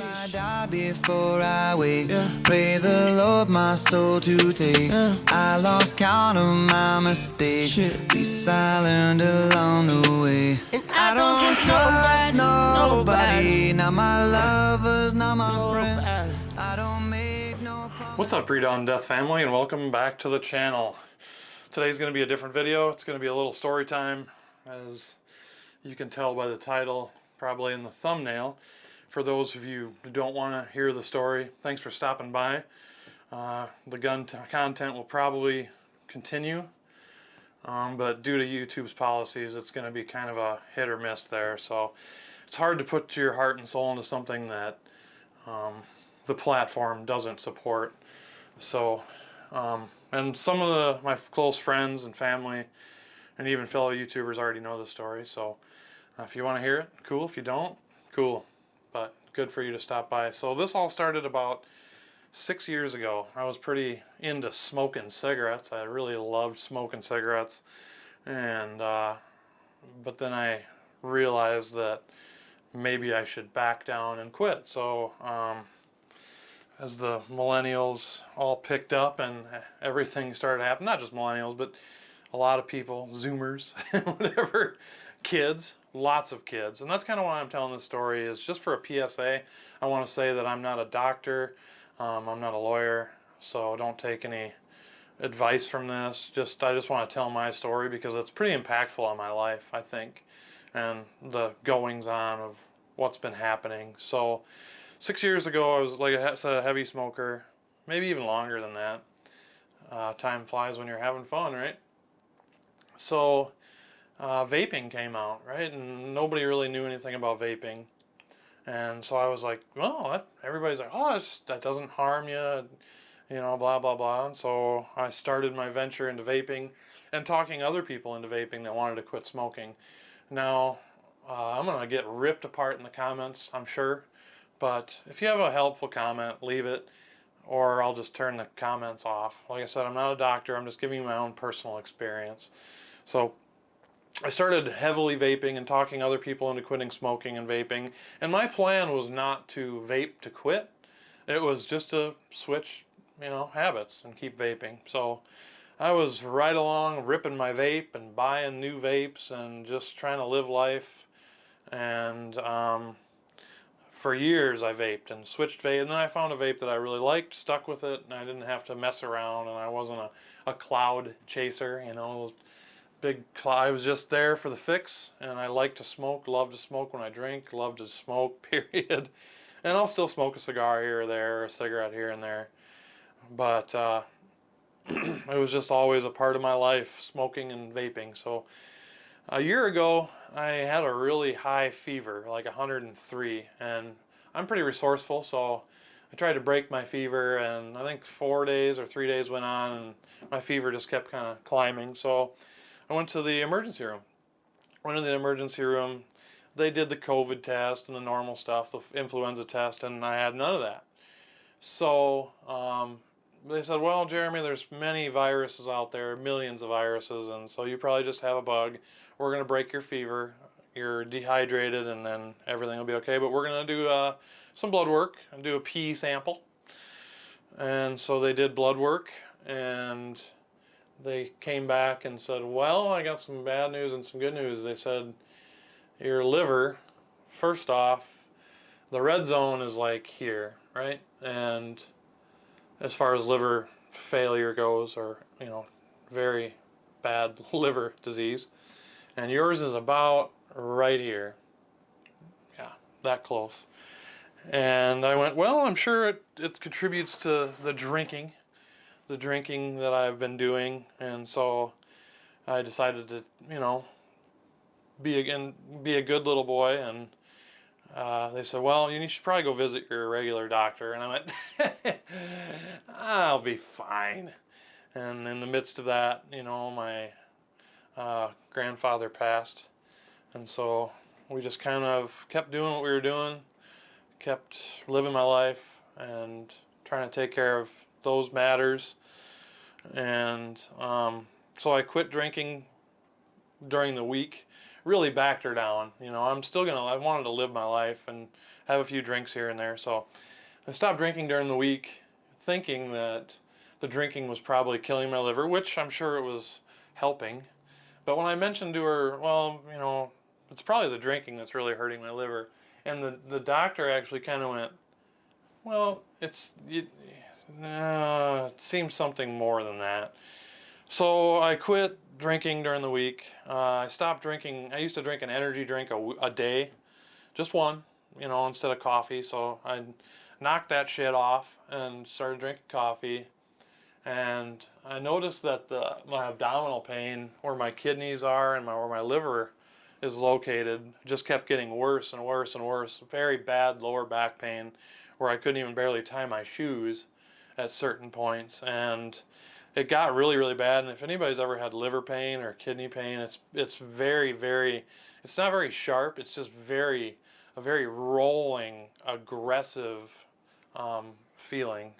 I die before I wake. Pray the Lord my soul to take. I lost count of my mistakes. At least I learned along the way. And I don't trust nobody. Not my lovers, not my friends. I don't make no promises. What's up, Breed on Death family, and welcome back to the channel. Today's going to be a different video. It's going to be a little story time, as you can tell by the title, probably in the thumbnail. For those of you who don't want to hear the story, thanks for stopping by. The gun content will probably continue, but due to YouTube's policies, it's going to be kind of a hit or miss there. So it's hard to put your heart and soul into something that the platform doesn't support. So, and some of my close friends and family and even fellow YouTubers already know the story. So if you want to hear it, cool. If you don't, cool. But good for you to stop by. So this all started about 6 years ago. I was pretty into smoking cigarettes. I really loved smoking cigarettes. And, but then I realized that maybe I should back down and quit. So, as the millennials all picked up and everything started happening, not just millennials, but a lot of people, Zoomers, whatever, kids, lots of kids. And that's kind of why I'm telling this story, is just for a PSA. I want to say that I'm not a doctor, I'm not a lawyer, so don't take any advice from this. I just want to tell my story because it's pretty impactful on my life, I think, and the goings on of what's been happening. So 6 years ago, I was, like I said, a heavy smoker, maybe even longer than that. Time flies when you're having fun, right? So vaping came out, right? And nobody really knew anything about vaping. And so I was like, well, everybody's like, oh, that doesn't harm you, you know, blah, blah, blah. And so I started my venture into vaping and talking other people into vaping that wanted to quit smoking. Now, I'm going to get ripped apart in the comments, I'm sure. But if you have a helpful comment, leave it, or I'll just turn the comments off. Like I said, I'm not a doctor. I'm just giving you my own personal experience. So I started heavily vaping and talking other people into quitting smoking and vaping. And my plan was not to vape to quit. It was just to switch, you know, habits and keep vaping. So I was right along ripping my vape and buying new vapes and just trying to live life. And for years I vaped and switched vape, and then I found a vape that I really liked, stuck with it, and I didn't have to mess around, and I wasn't a cloud chaser, you know, big cloud. I was just there for the fix, and I like to smoke, love to smoke when I drink, love to smoke, period. And I'll still smoke a cigar here or there, or a cigarette here and there, but it was just always a part of my life, smoking and vaping. So a year ago, I had a really high fever, like 103, and I'm pretty resourceful, so I tried to break my fever, and I think 4 days or 3 days went on, and my fever just kept kind of climbing. So I went to the emergency room. Went in the emergency room, they did the COVID test and the normal stuff, the influenza test, and I had none of that. So they said, well, Jeremy, there's many viruses out there, millions of viruses, and so you probably just have a bug. We're going to break your fever. You're dehydrated, and then everything will be okay. But we're going to do some blood work and do a pee sample. And so they did blood work, and they came back and said, well, I got some bad news and some good news. They said, your liver, first off, the red zone is like here, right? And as far as liver failure goes, or, you know, very bad liver disease, and yours is about right here. Yeah, that close. And I went, well, I'm sure it contributes to the drinking that I've been doing, and so I decided to, you know, be a good little boy. And they said, well, you should probably go visit your regular doctor. And I went, I'll be fine. And in the midst of that, you know, my grandfather passed, and so we just kind of kept doing what we were doing, kept living my life and trying to take care of those matters. And so I quit drinking during the week, really backed her down. You know, I wanted to live my life and have a few drinks here and there. So I stopped drinking during the week, thinking that the drinking was probably killing my liver, which I'm sure it was helping. But when I mentioned to her, well, you know, it's probably the drinking that's really hurting my liver, and the doctor actually kind of went, well, it seems something more than that. So I quit drinking during the week. I stopped drinking. I used to drink an energy drink a day, just one, you know, instead of coffee. So I knocked that shit off and started drinking coffee. And I noticed that my abdominal pain, where my kidneys are and where my liver is located, just kept getting worse and worse and worse. Very bad lower back pain, where I couldn't even barely tie my shoes at certain points. And it got really, really bad. And if anybody's ever had liver pain or kidney pain, it's very, very, it's not very sharp. It's just a very rolling, aggressive feeling.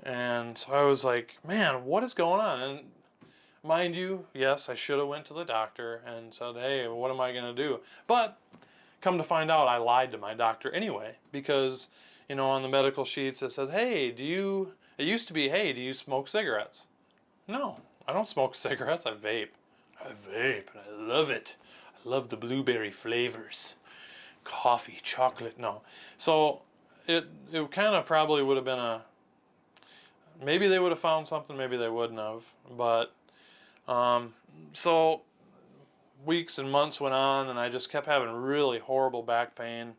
And so I was like, man, what is going on? And mind you, yes, I should have went to the doctor and said, hey, what am I going to do? But come to find out, I lied to my doctor anyway, because, you know, on the medical sheets it says, hey, it used to be, hey, do you smoke cigarettes? No, I don't smoke cigarettes. I vape. I vape, and I love it. I love the blueberry flavors. Coffee, chocolate, no. So it kind of probably would have been maybe they would have found something, maybe they wouldn't have. But, so weeks and months went on, and I just kept having really horrible back pain.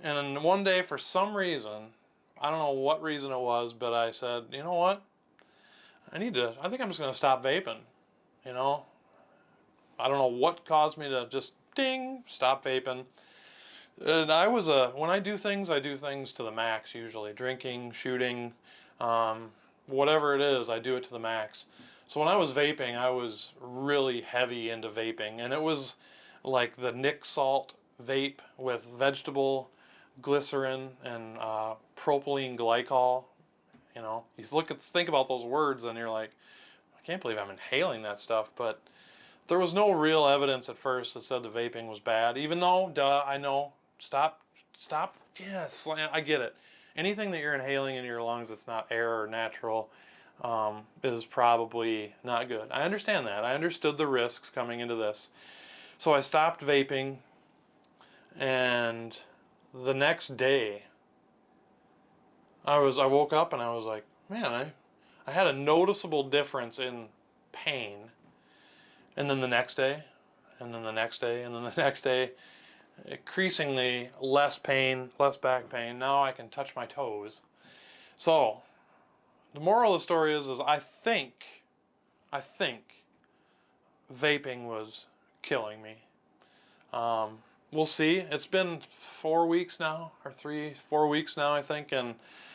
And one day, for some reason, I don't know what reason it was, but I said, you know what? I think I'm just going to stop vaping. You know, I don't know what caused me to just ding, stop vaping. And when I do things to the max usually. Drinking, shooting, whatever it is, I do it to the max. So when I was vaping, I was really heavy into vaping. And it was like the Nick Salt vape with vegetable glycerin and propylene glycol. You know, you think about those words and you're like, I can't believe I'm inhaling that stuff. But there was no real evidence at first that said the vaping was bad, even though, duh, I know, stop, yes, I get it. Anything that you're inhaling in your lungs that's not air or natural is probably not good. I understand that. I understood the risks coming into this. So I stopped vaping, and the next day, I woke up and I was like, man, I had a noticeable difference in pain. And then the next day, and then the next day, and then the next day, increasingly less pain, less back pain. Now I can touch my toes. So the moral of the story is I think vaping was killing me. We'll see. It's been 4 weeks now, or 4 weeks now, I think, and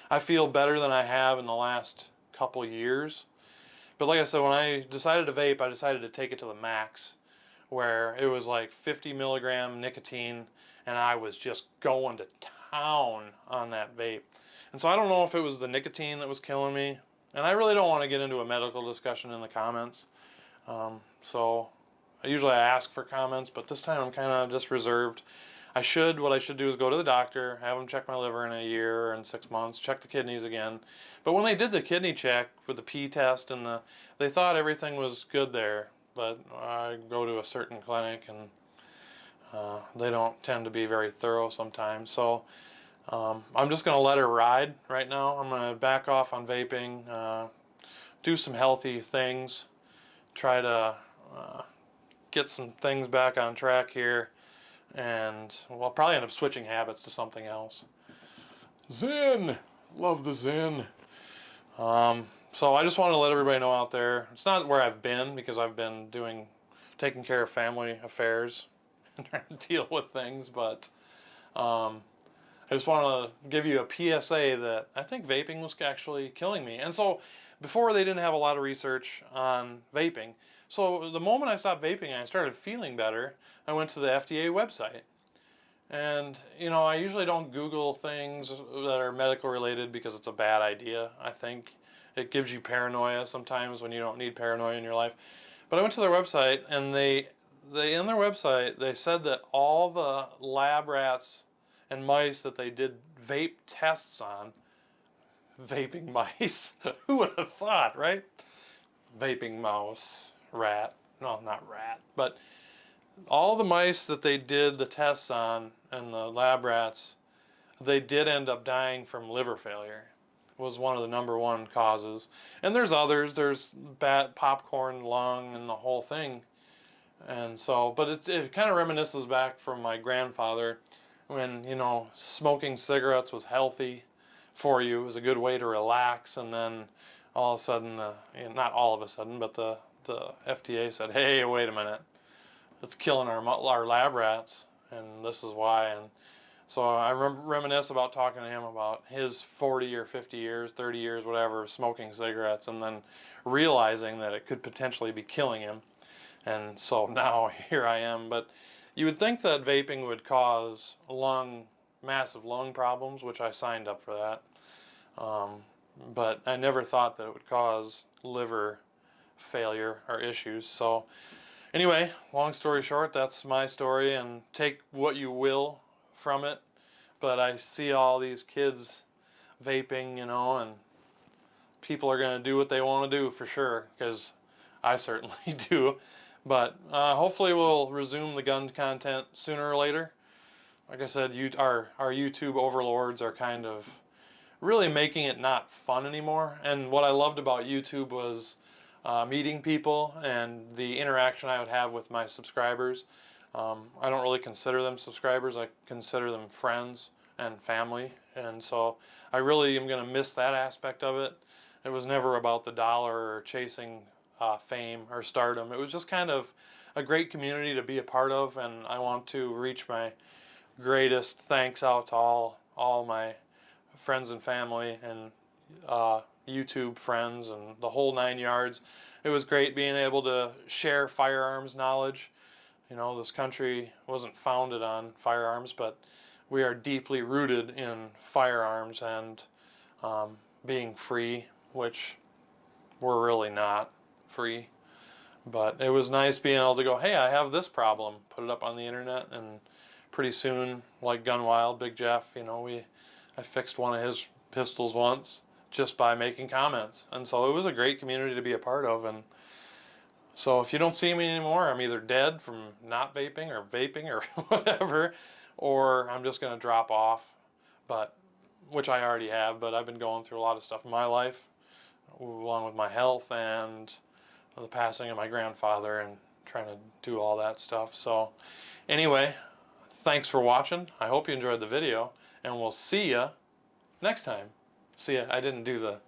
I feel better than I have in the last couple years. But like I said, when I decided to vape, I decided to take it to the max, where it was like 50 milligram nicotine, and I was just going to town on that vape. And so I don't know if it was the nicotine that was killing me, and I really don't want to get into a medical discussion in the comments. So usually I ask for comments, but this time I'm kind of just reserved. What I should do is go to the doctor, have them check my liver in a year or in 6 months, check the kidneys again. But when they did the kidney check with the P test and they thought everything was good there. But I go to a certain clinic and they don't tend to be very thorough sometimes. So I'm just going to let her ride right now. I'm going to back off on vaping, do some healthy things, try to get some things back on track here, and well, I'll probably end up switching habits to something else. Zen! Love the Zen. So I just wanted to let everybody know out there, it's not where I've been, because I've been taking care of family affairs and trying to deal with things, but I just want to give you a PSA that I think vaping was actually killing me. And so before, they didn't have a lot of research on vaping. So the moment I stopped vaping and I started feeling better, I went to the FDA website. And, you know, I usually don't Google things that are medical related because it's a bad idea, I think. It gives you paranoia sometimes when you don't need paranoia in your life. But I went to their website, and they in their website, they said that all the lab rats and mice that they did vape tests on. Vaping mice. Who would have thought, right? Vaping mouse, rat. No, not rat, but all the mice that they did the tests on and the lab rats, they did end up dying from liver failure. It was one of the #1 causes. And there's others. There's bad popcorn lung and the whole thing. And so, but it kind of reminisces back from my grandfather when, you know, smoking cigarettes was healthy for you. It was a good way to relax. And then all of a sudden, not all of a sudden, but the FDA said, hey, wait a minute, it's killing our lab rats, and this is why. And so I reminisce about talking to him about his 40 or 50 years, 30 years, whatever, smoking cigarettes, and then realizing that it could potentially be killing him. And so now here I am. But you would think that vaping would cause massive lung problems, which I signed up for that. But I never thought that it would cause liver failure or issues. So anyway, long story short, that's my story, and take what you will from it. But I see all these kids vaping, you know, and people are going to do what they want to do for sure, because I certainly do. But hopefully we'll resume the gun content sooner or later. Like I said, our YouTube overlords are kind of really making it not fun anymore. And what I loved about YouTube was meeting people and the interaction I would have with my subscribers. I don't really consider them subscribers. I consider them friends and family. And so I really am going to miss that aspect of it. It was never about the dollar or chasing fame or stardom. It was just kind of a great community to be a part of, and I want to reach my greatest thanks out to all my friends and family and YouTube friends and the whole 9 yards. It was great being able to share firearms knowledge. You know, this country wasn't founded on firearms, but we are deeply rooted in firearms and being free, which we're really not free. But it was nice being able to go, hey, I have this problem, put it up on the internet, and pretty soon, like Gun Wild, Big Jeff, you know, I fixed one of his pistols once just by making comments. And so it was a great community to be a part of. And so if you don't see me anymore, I'm either dead from not vaping or whatever, or I'm just going to drop off, but which I already have. But I've been going through a lot of stuff in my life, along with my health and the passing of my grandfather and trying to do all that stuff. So anyway, thanks for watching. I hope you enjoyed the video, and we'll see ya next time. See ya. I didn't do the...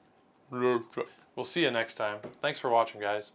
We'll see you next time. Thanks for watching, guys.